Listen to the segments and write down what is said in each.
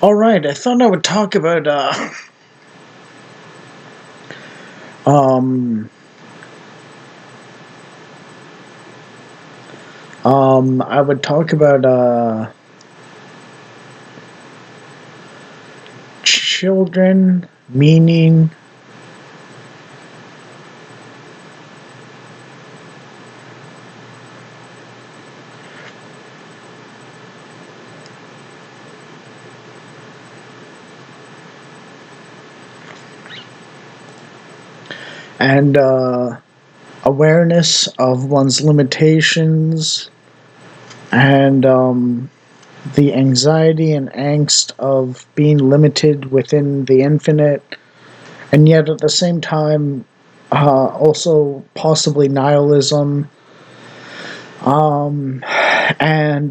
All right, I thought I would talk about um I would talk about children, meaning, and awareness of one's limitations, and the anxiety and angst of being limited within the infinite, and yet at the same time, also possibly nihilism, um, and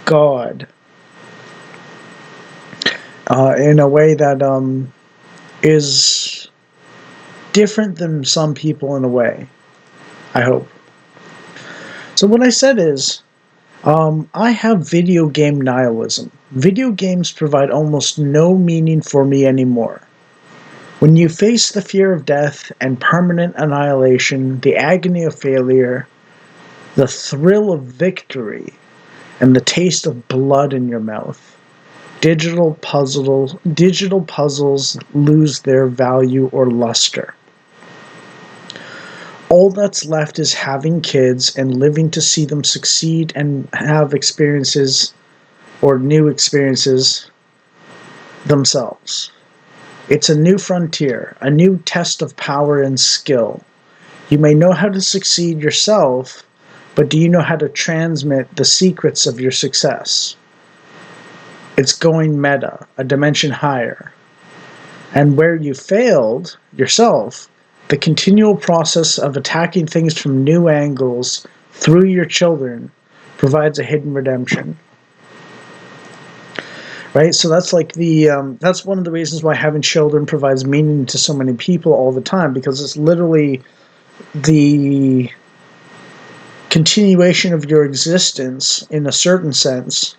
God, in a way that is different than some people in a way, I hope. So, what I said is, I have video game nihilism. Video games provide almost no meaning for me anymore. When you face the fear of death and permanent annihilation, the agony of failure, the thrill of victory, and the taste of blood in your mouth, digital puzzles lose their value or luster. All that's left is having kids and living to see them succeed and have experiences or new experiences themselves. It's a new frontier, a new test of power and skill. You may know how to succeed yourself, but do you know how to transmit the secrets of your success? It's going meta, a dimension higher. And where you failed yourself, the continual process of attacking things from new angles through your children provides a hidden redemption. Right, so that's like that's one of the reasons why having children provides meaning to so many people all the time, because it's literally the continuation of your existence in a certain sense,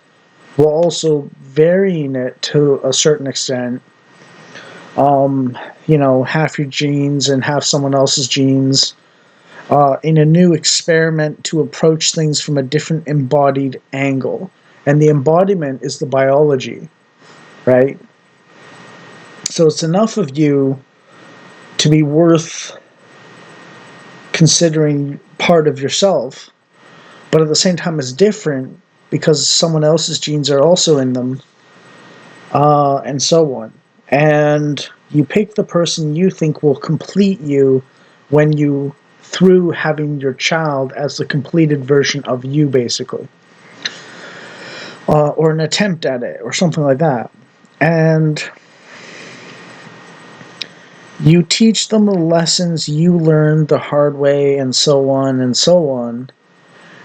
while also varying it to a certain extent. Half your genes and half someone else's genes, in a new experiment to approach things from a different embodied angle. And the embodiment is the biology, right? So it's enough of you to be worth considering part of yourself, but at the same time it's different because someone else's genes are also in them, and so on. And you pick the person you think will complete you when you, through having your child as the completed version of you, basically, or an attempt at it, or something like that. And you teach them the lessons you learned the hard way, and so on and so on,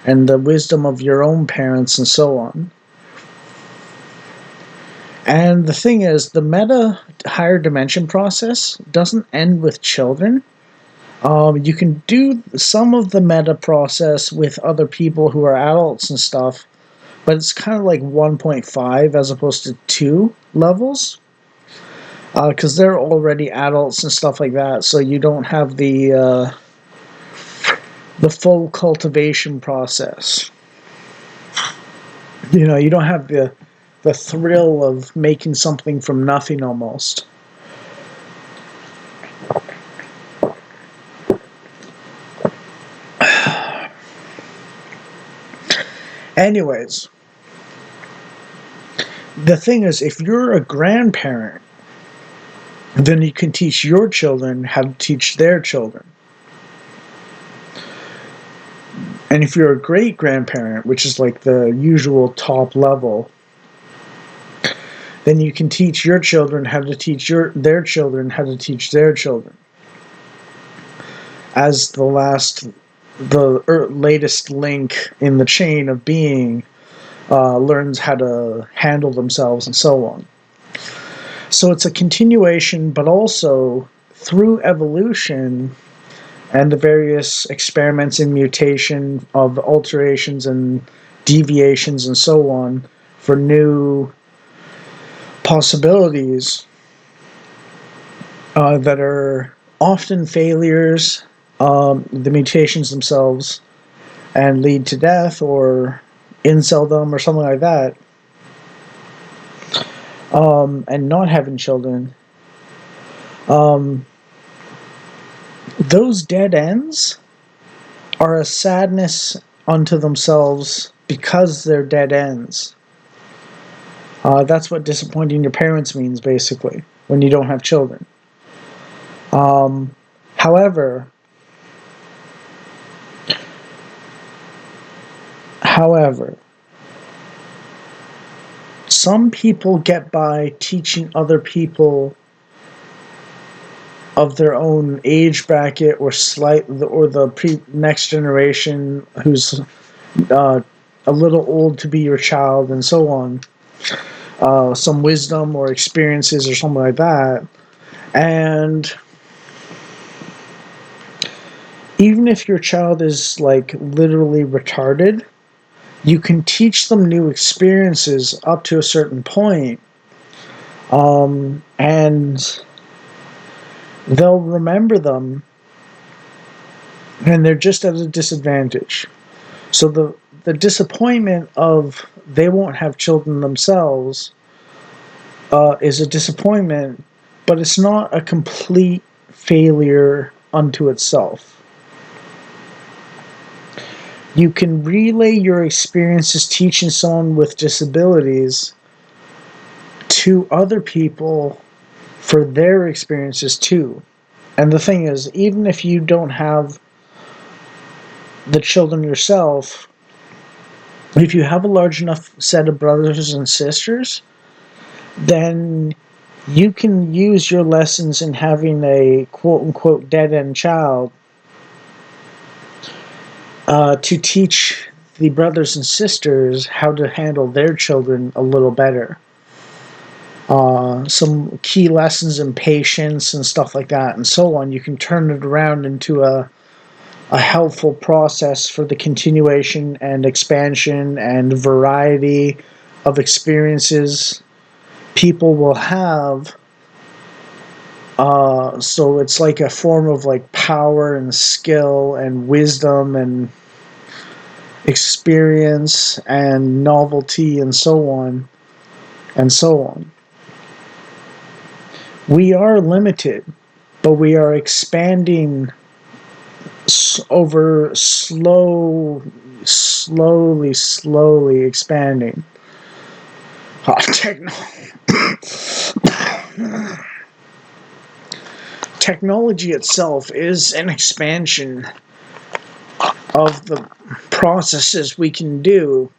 and the wisdom of your own parents, and so on. And the thing is, the meta higher dimension process doesn't end with children. You can do some of the meta process with other people who are adults and stuff, but it's kind of like 1.5 as opposed to 2 levels, because they're already adults and stuff like that. So you don't have the full cultivation process. You don't have the thrill of making something from nothing almost. Anyways, the thing is, if you're a grandparent, then you can teach your children how to teach their children. And if you're a great grandparent, which is like the usual top level, then you can teach your children how to teach their children how to teach their children. As the latest link in the chain of being learns how to handle themselves and so on. So it's a continuation, but also through evolution, and the various experiments in mutation of alterations and deviations and so on for new possibilities that are often failures, the mutations themselves, and lead to death or inceldom or something like that, and not having children. Those dead ends are a sadness unto themselves because they're dead ends. That's what disappointing your parents means, basically, when you don't have children. However, some people get by teaching other people of their own age bracket or the next generation who's a little old to be your child and so on, some wisdom or experiences or something like that. And even if your child is like literally retarded, you can teach them new experiences up to a certain point, and they'll remember them, and they're just at a disadvantage. So the disappointment of they won't have children themselves is a disappointment, but it's not a complete failure unto itself. You can relay your experiences teaching someone with disabilities to other people for their experiences too. And the thing is, even if you don't have the children yourself, if you have a large enough set of brothers and sisters, then you can use your lessons in having a quote-unquote dead-end child to teach the brothers and sisters how to handle their children a little better. Some key lessons in patience and stuff like that and so on. You can turn it around into a helpful process for the continuation and expansion and variety of experiences people will have. So it's like a form of like power and skill and wisdom and experience and novelty and so on and so on. We are limited, but we are expanding over slowly expanding. Technology itself is an expansion of the processes we can do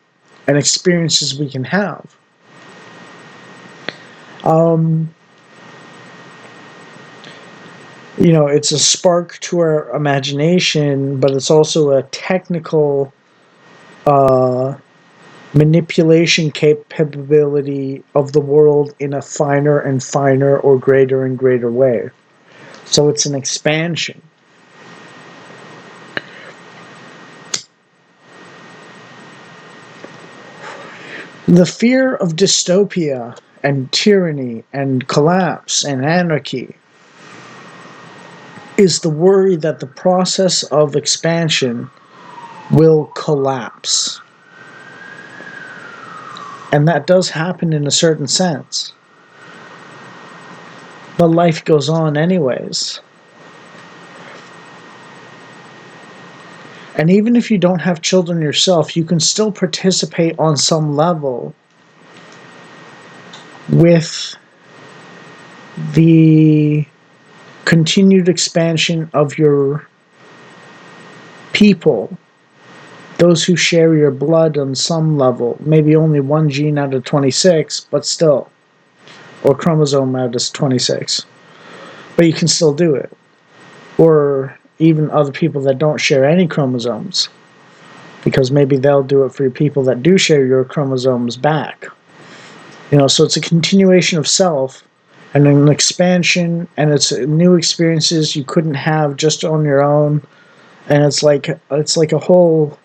and experiences we can have. It's a spark to our imagination, but it's also a technical manipulation capability of the world in a finer and finer or greater and greater way. So it's an expansion. The fear of dystopia and tyranny and collapse and anarchy is the worry that the process of expansion will collapse. And that does happen in a certain sense. But life goes on anyways. And even if you don't have children yourself, you can still participate on some level with the continued expansion of your people, those who share your blood on some level, maybe only one gene out of 26, but still, or chromosome out of 26, but you can still do it. Or even other people that don't share any chromosomes, because maybe they'll do it for people that do share your chromosomes back. So it's a continuation of self and an expansion, and it's new experiences you couldn't have just on your own, and it's like a whole.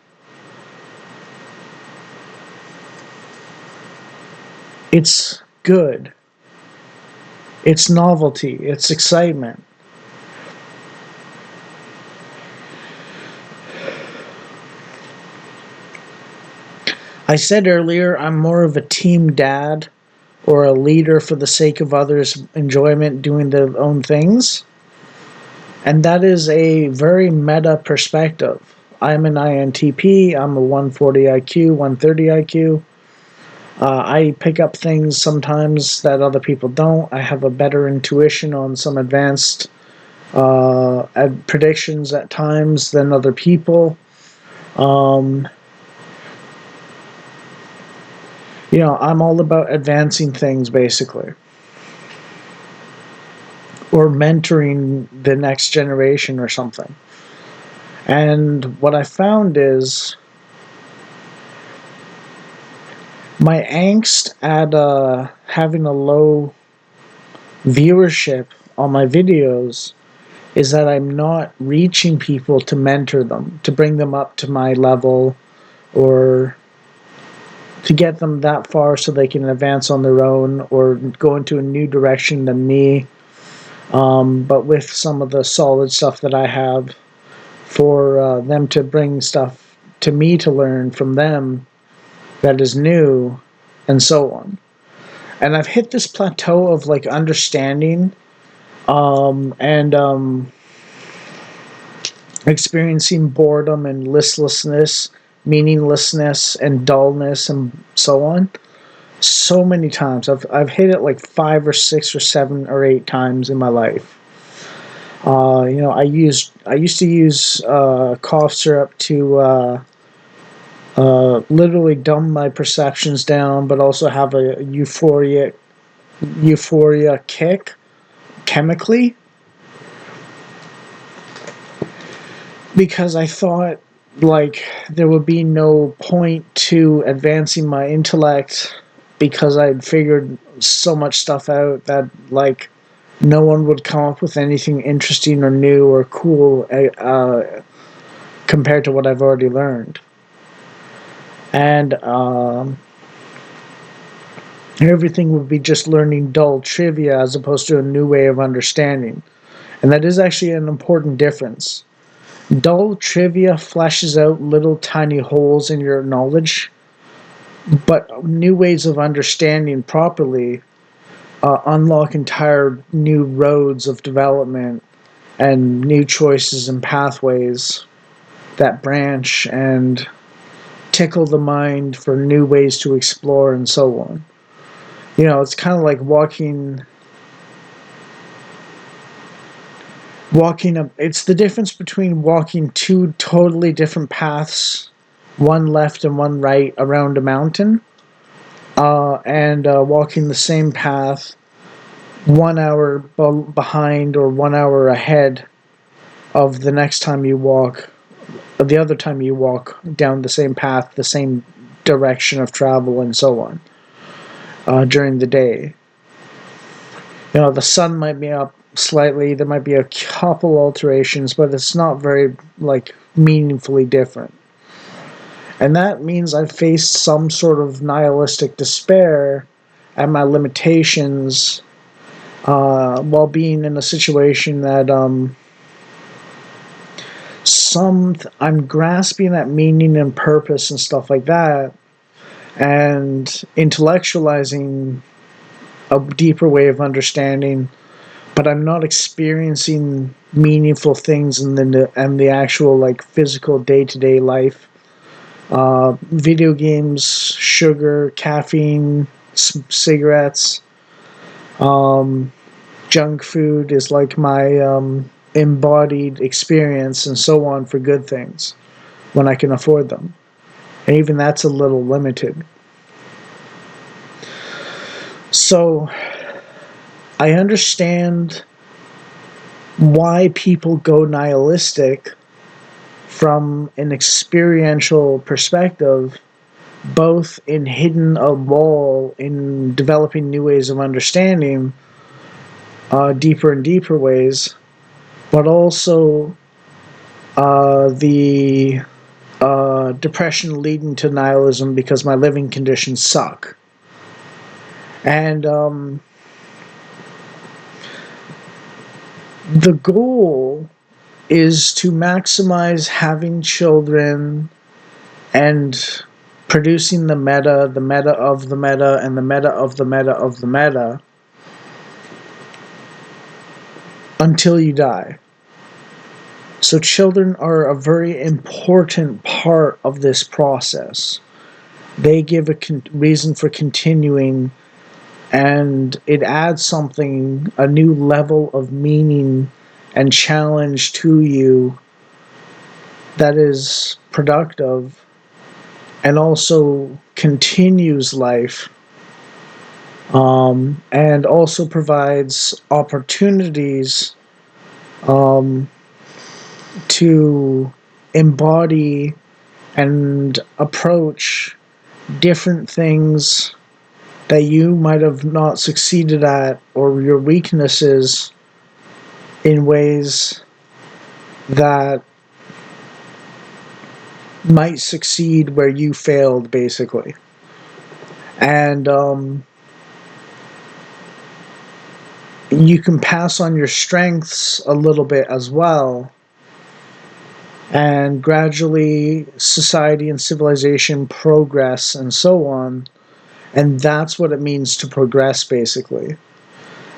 It's good. It's novelty. It's excitement. I said earlier I'm more of a team dad or a leader for the sake of others' enjoyment doing their own things. And that is a very meta perspective. I'm an INTP, I'm a 140 IQ, 130 IQ. I pick up things sometimes that other people don't. I have a better intuition on some advanced predictions at times than other people. Um, I'm all about advancing things basically, or mentoring the next generation or something. And what I found is my angst at having a low viewership on my videos is that I'm not reaching people to mentor them, to bring them up to my level, or to get them that far so they can advance on their own or go into a new direction than me. But with some of the solid stuff that I have for them to bring stuff to me to learn from them that is new, and so on. And I've hit this plateau of like understanding and experiencing boredom and listlessness, meaninglessness and dullness and so on. So many times. I've hit it like 5 or 6 or 7 or 8 times in my life. I used to use cough syrup to literally dumb my perceptions down, but also have a euphoria kick chemically, because I thought like there would be no point to advancing my intellect because I'd figured so much stuff out that like no one would come up with anything interesting or new or cool compared to what I've already learned. And everything would be just learning dull trivia as opposed to a new way of understanding. And that is actually an important difference. Dull trivia fleshes out little tiny holes in your knowledge, but new ways of understanding properly unlock entire new roads of development and new choices and pathways that branch and tickle the mind for new ways to explore and so on. It's kind of like walking up. It's the difference between walking two totally different paths, one left and one right, around a mountain, and walking the same path 1 hour behind or 1 hour ahead of the next time you walk, the other time you walk down the same path, the same direction of travel, and so on during the day. The sun might be up slightly, there might be a couple alterations, but it's not very like meaningfully different. And that means I've faced some sort of nihilistic despair at my limitations while being in a situation that I'm grasping at meaning and purpose and stuff like that, and intellectualizing a deeper way of understanding, but I'm not experiencing meaningful things in the actual like physical day to day life. Video games, sugar, caffeine, cigarettes, junk food is like my embodied experience, and so on for good things when I can afford them. And even that's a little limited. So I understand why people go nihilistic from an experiential perspective, both in hitting a wall in developing new ways of understanding, deeper and deeper ways, but also the depression leading to nihilism because my living conditions suck. And the goal is to maximize having children and producing the meta of the meta, and the meta of the meta of the meta until you die. So children are a very important part of this process. They give a reason for continuing, and it adds something, a new level of meaning and challenge to you that is productive and also continues life, and also provides opportunities um, to embody and approach different things that you might have not succeeded at, or your weaknesses, in ways that might succeed where you failed, basically. And you can pass on your strengths a little bit as well. And gradually, society and civilization progress and so on. And that's what it means to progress, basically.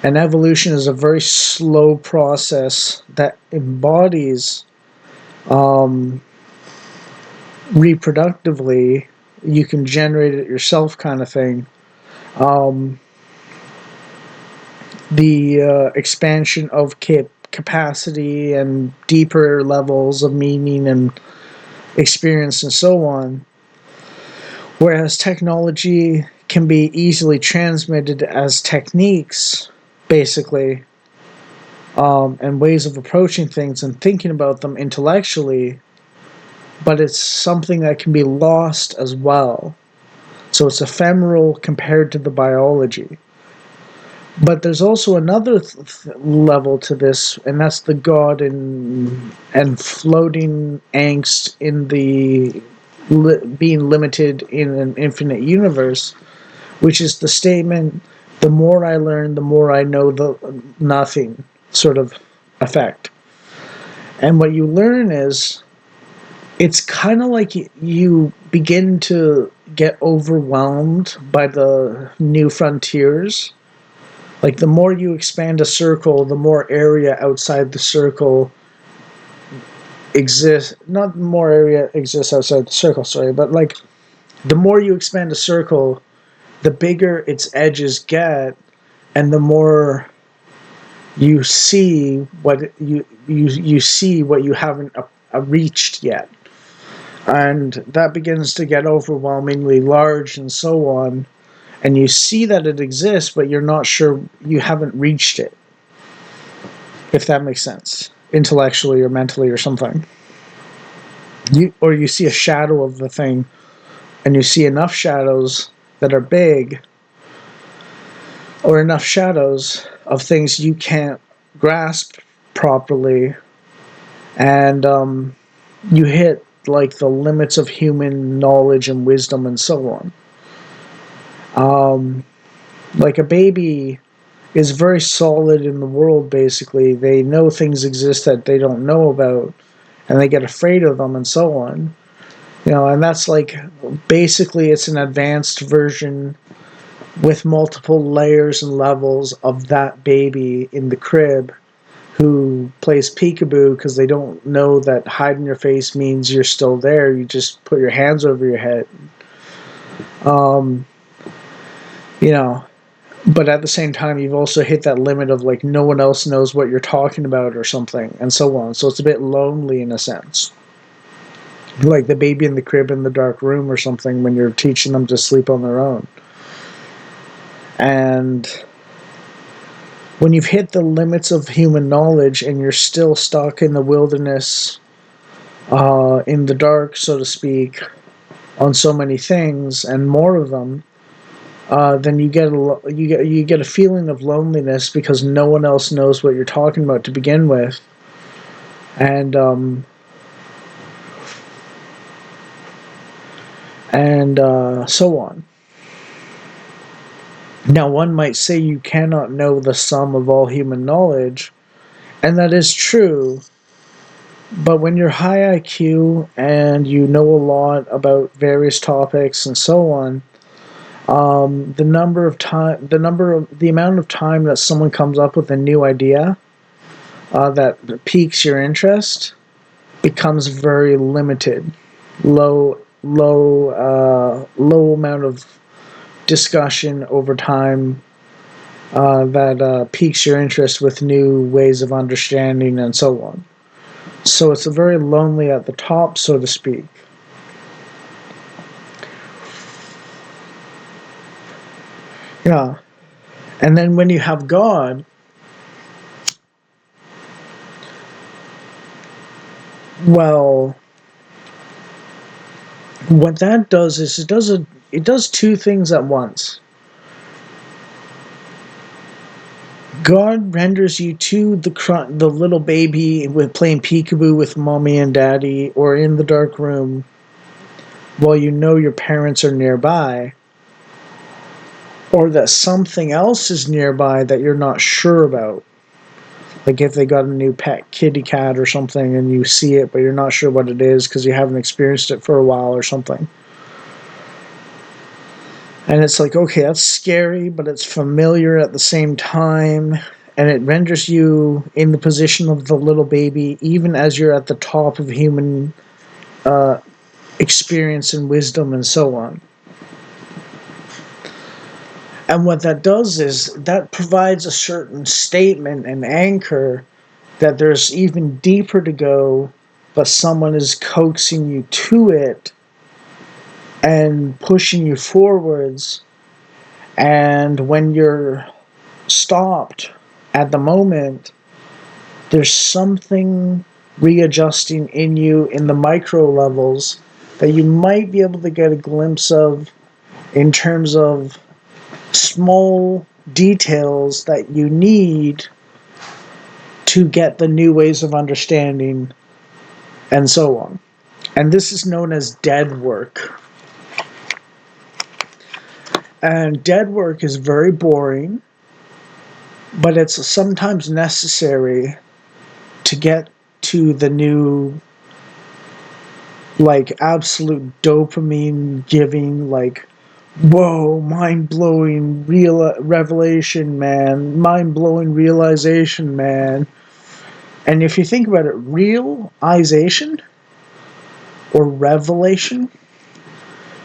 And evolution is a very slow process that embodies um, reproductively. You can generate it yourself, kind of thing. Um, the expansion of capacity and deeper levels of meaning and experience and so on. Whereas technology can be easily transmitted as techniques, basically, and ways of approaching things and thinking about them intellectually, but it's something that can be lost as well. So it's ephemeral compared to the biology. But there's also another level to this, and that's the God and floating angst in the being limited in an infinite universe, which is the statement: the more I learn, the more I know the nothing sort of effect. And what you learn is, it's kind of like you begin to get overwhelmed by the new frontiers. Like, the more you expand a circle, the more area outside the circle exists. Not more area exists outside the circle, sorry, but like, the more you expand a circle, the bigger its edges get, and the more you see what you see what you haven't reached yet, and that begins to get overwhelmingly large and so on, and you see that it exists, but you're not sure, you haven't reached it, if that makes sense, intellectually or mentally or something. You see a shadow of the thing, and you see enough shadows that are big, or enough shadows of things you can't grasp properly, and you hit like the limits of human knowledge and wisdom and so on. Like, a baby is very solid in the world, basically. They know things exist that they don't know about, and they get afraid of them and so on. And that's like, basically, it's an advanced version with multiple layers and levels of that baby in the crib who plays peekaboo because they don't know that hiding your face means you're still there. You just put your hands over your head. Um, you know, but at the same time, you've also hit that limit of, like, no one else knows what you're talking about or something, and so on. So it's a bit lonely in a sense. Like the baby in the crib in the dark room or something, when you're teaching them to sleep on their own. And when you've hit the limits of human knowledge and you're still stuck in the wilderness, in the dark, so to speak, on so many things and more of them, then you get a feeling of loneliness because no one else knows what you're talking about to begin with, and so on. Now, one might say you cannot know the sum of all human knowledge, and that is true. But when you're high IQ and you know a lot about various topics and so on, the amount of time that someone comes up with a new idea that piques your interest becomes very limited. Low amount of discussion over time that piques your interest with new ways of understanding and so on. So it's very lonely at the top, so to speak. Yeah. And then when you have God, well, what that does is it does two things at once. God renders you to the little baby with playing peekaboo with mommy and daddy, or in the dark room, while you know your parents are nearby, or that something else is nearby that you're not sure about. Like if they got a new pet kitty cat or something and you see it, but you're not sure what it is because you haven't experienced it for a while or something. And it's like, okay, that's scary, but it's familiar at the same time. And it renders you in the position of the little baby, even as you're at the top of human uh, experience and wisdom and so on. And what that does is that provides a certain statement and anchor that there's even deeper to go, but someone is coaxing you to it and pushing you forwards. And when you're stopped at the moment, there's something readjusting in you in the micro levels that you might be able to get a glimpse of in terms of small details that you need to get the new ways of understanding and so on. And this is known as dead work. And dead work is very boring, but it's sometimes necessary to get to the new, like, absolute dopamine giving, like, whoa, mind blowing real revelation, man, mind blowing realization, man. And if you think about it, realization or revelation,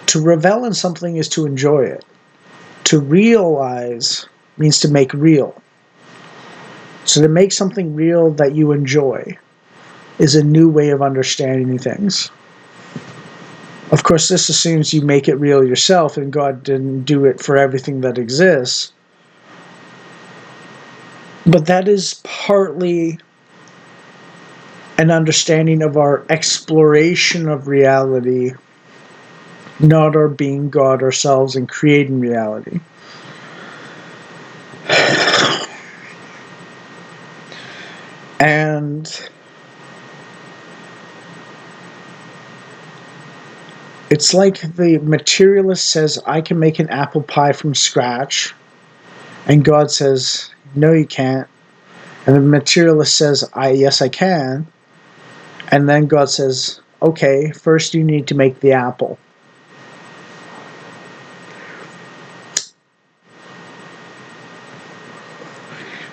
to revel in something is to enjoy it. To realize means to make real. So to make something real that you enjoy is a new way of understanding things. Of course, this assumes you make it real yourself, and God didn't do it for everything that exists. But that is partly an understanding of our exploration of reality, not our being God ourselves and creating reality. And it's like the materialist says, I can make an apple pie from scratch. And God says, no, you can't. And the materialist says, yes, I can. And then God says, okay, first you need to make the apple.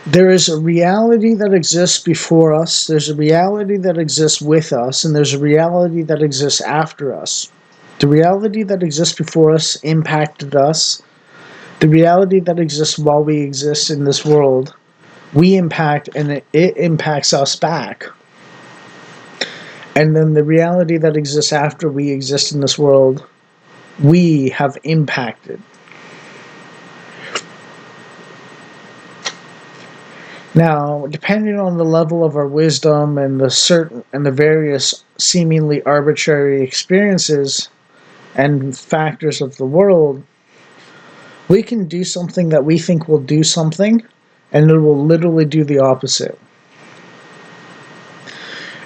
There is a reality that exists before us, there's a reality that exists with us, and there's a reality that exists after us. The reality that exists before us impacted us. The reality that exists while we exist in this world, we impact, and it impacts us back. And then the reality that exists after we exist in this world, we have impacted. Now, depending on the level of our wisdom and the various seemingly arbitrary experiences and factors of the world, We can do something that we think will do something, and it will literally do the opposite.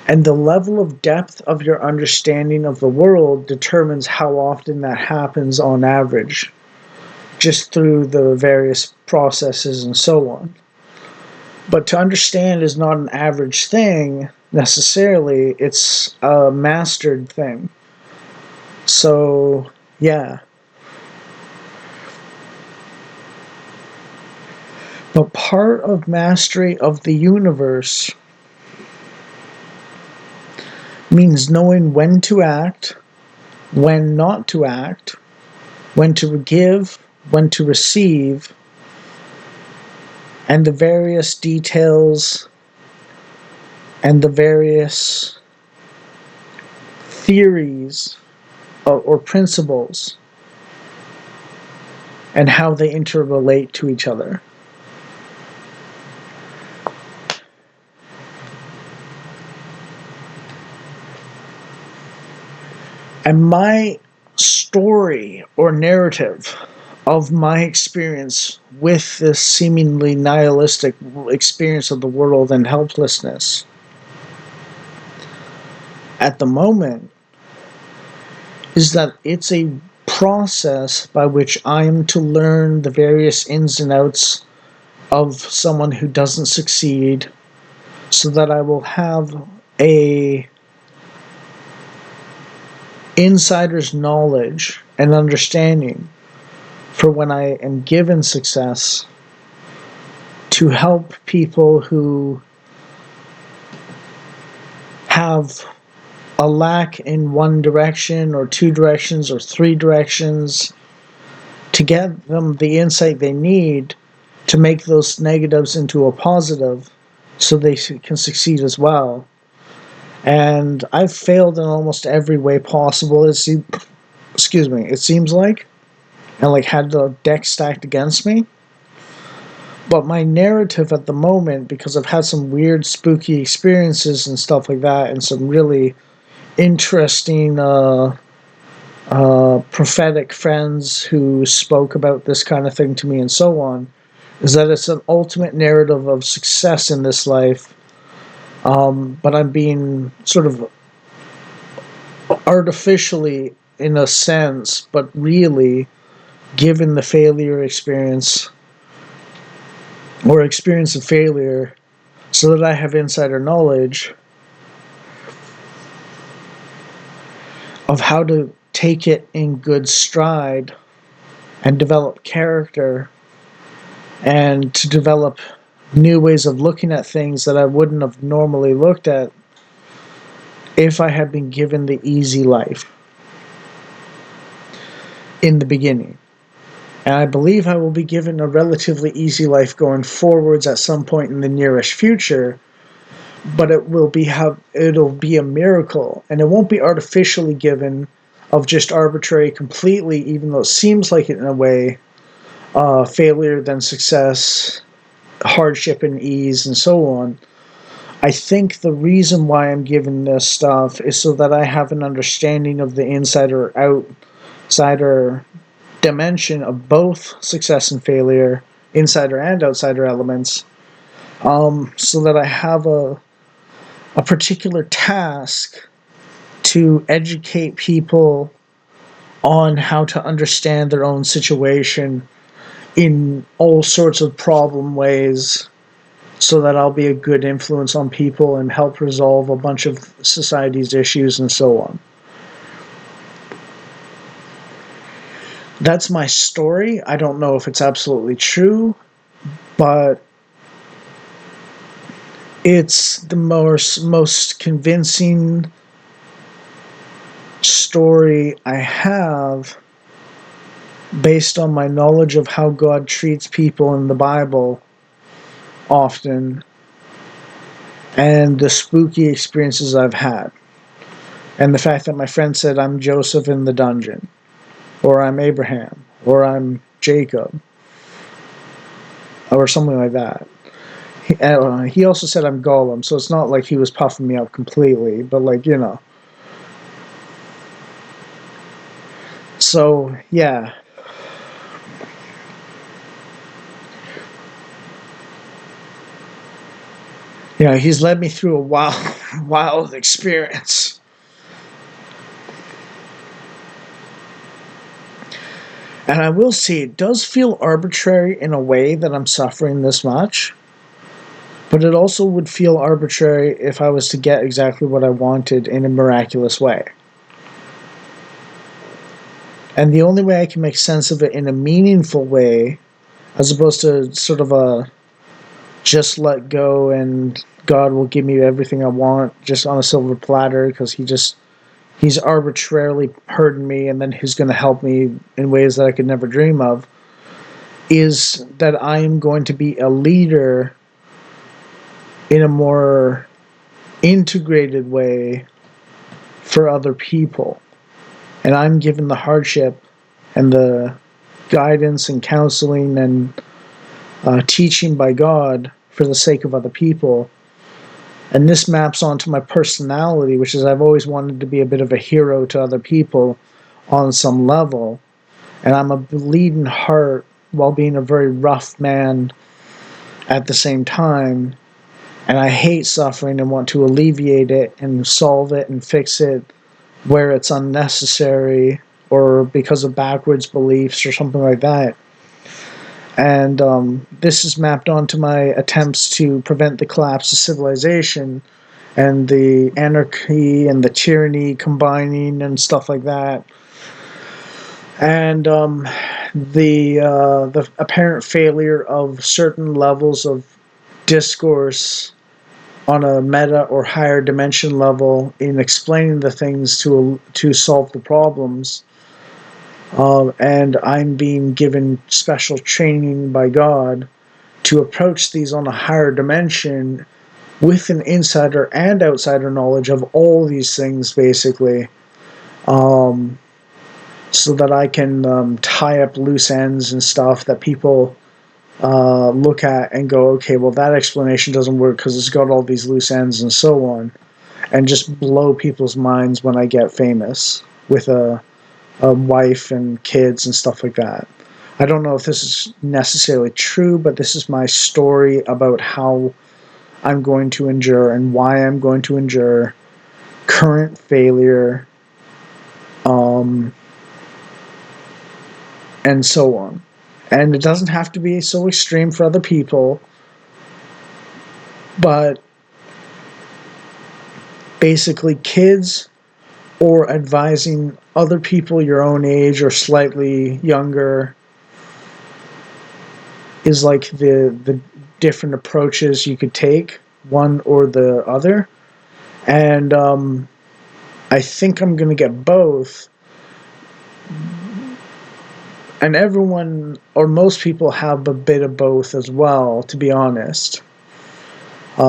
And the level of depth of your understanding of the world determines how often that happens on average, just through the various processes and so on. But to understand is not an average thing necessarily, it's a mastered thing. So, yeah. But part of mastery of the universe means knowing when to act, when not to act, when to give, when to receive, and the various details and the various theories or principles and how they interrelate to each other. And my story or narrative of my experience with this seemingly nihilistic experience of the world and helplessness at the moment is that it's a process by which I am to learn the various ins and outs of someone who doesn't succeed so that I will have a insider's knowledge and understanding for when I am given success to help people who have a lack in one direction or two directions or three directions to get them the insight they need to make those negatives into a positive so they can succeed as well. And I've failed in almost every way possible. It seems like, and like had the deck stacked against me. But my narrative at the moment, because I've had some weird, spooky experiences and stuff like that, and some really interesting prophetic friends who spoke about this kind of thing to me and so on, is that it's an ultimate narrative of success in this life. But I'm being sort of artificially, in a sense, but really given the failure experience or experience of failure so that I have insider knowledge of how to take it in good stride and develop character and to develop new ways of looking at things that I wouldn't have normally looked at if I had been given the easy life in the beginning. And I believe I will be given a relatively easy life going forwards at some point in the nearest future, but it'll be a miracle, and it won't be artificially given of just arbitrary completely, even though it seems like it in a way, failure then success, hardship and ease and so on. I think the reason why I'm given this stuff is so that I have an understanding of the insider outsider dimension of both success and failure, insider and outsider elements, so that I have a particular task to educate people on how to understand their own situation in all sorts of problem ways so that I'll be a good influence on people and help resolve a bunch of society's issues and so on. That's my story. I don't know if it's absolutely true, but it's the most convincing story I have based on my knowledge of how God treats people in the Bible often and the spooky experiences I've had. And the fact that my friend said I'm Joseph in the dungeon, or I'm Abraham, or I'm Jacob, or something like that. He also said I'm Gollum, so it's not like he was puffing me up completely, but like, you know. So, yeah. He's led me through a wild, wild experience. And I will say, it does feel arbitrary in a way that I'm suffering this much. But it also would feel arbitrary if I was to get exactly what I wanted in a miraculous way. And the only way I can make sense of it in a meaningful way, as opposed to sort of a just let go and God will give me everything I want just on a silver platter because he's arbitrarily hurting me and then he's going to help me in ways that I could never dream of, is that I am going to be a leader in a more integrated way for other people. And I'm given the hardship and the guidance and counseling and teaching by God for the sake of other people. And this maps onto my personality, which is I've always wanted to be a bit of a hero to other people on some level. And I'm a bleeding heart while being a very rough man at the same time. And I hate suffering and want to alleviate it and solve it and fix it where it's unnecessary or because of backwards beliefs or something like that. And this is mapped onto my attempts to prevent the collapse of civilization and the anarchy and the tyranny combining and stuff like that. And the apparent failure of certain levels of discourse on a meta or higher dimension level in explaining the things to solve the problems. And I'm being given special training by God to approach these on a higher dimension with an insider and outsider knowledge of all these things, basically, so that I can tie up loose ends and stuff that people look at and go, okay, well, that explanation doesn't work because it's got all these loose ends and so on, and just blow people's minds when I get famous with a wife and kids and stuff like that. I don't know if this is necessarily true, but this is my story about how I'm going to endure and why I'm going to endure current failure, and so on. And it doesn't have to be so extreme for other people, but basically, kids or advising other people your own age or slightly younger is like the different approaches you could take, one or the other. And I think I'm going to get both. And everyone, or most people, have a bit of both as well, to be honest.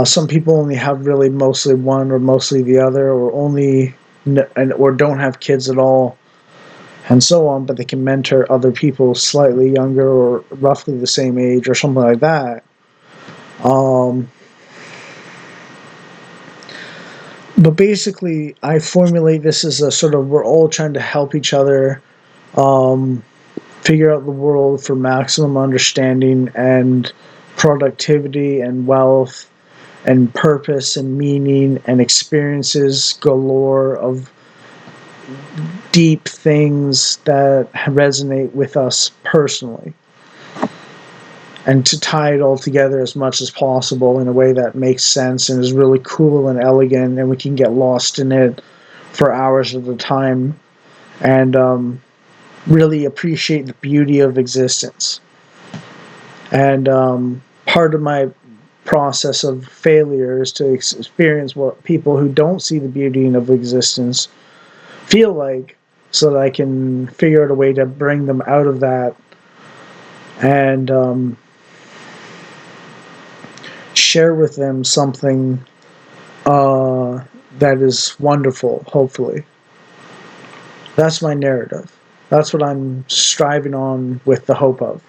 Some people only have really mostly one or mostly the other, or or don't have kids at all, and so on, but they can mentor other people slightly younger or roughly the same age or something like that. But basically, I formulate this as a sort of we're all trying to help each other figure out the world for maximum understanding and productivity and wealth and purpose and meaning and experiences galore of deep things that resonate with us personally, and to tie it all together as much as possible in a way that makes sense and is really cool and elegant, and we can get lost in it for hours at a time and really appreciate the beauty of existence. And part of my process of failure is to experience what people who don't see the beauty of existence feel like, so that I can figure out a way to bring them out of that and share with them something that is wonderful, hopefully. That's my narrative. That's what I'm striving on with the hope of.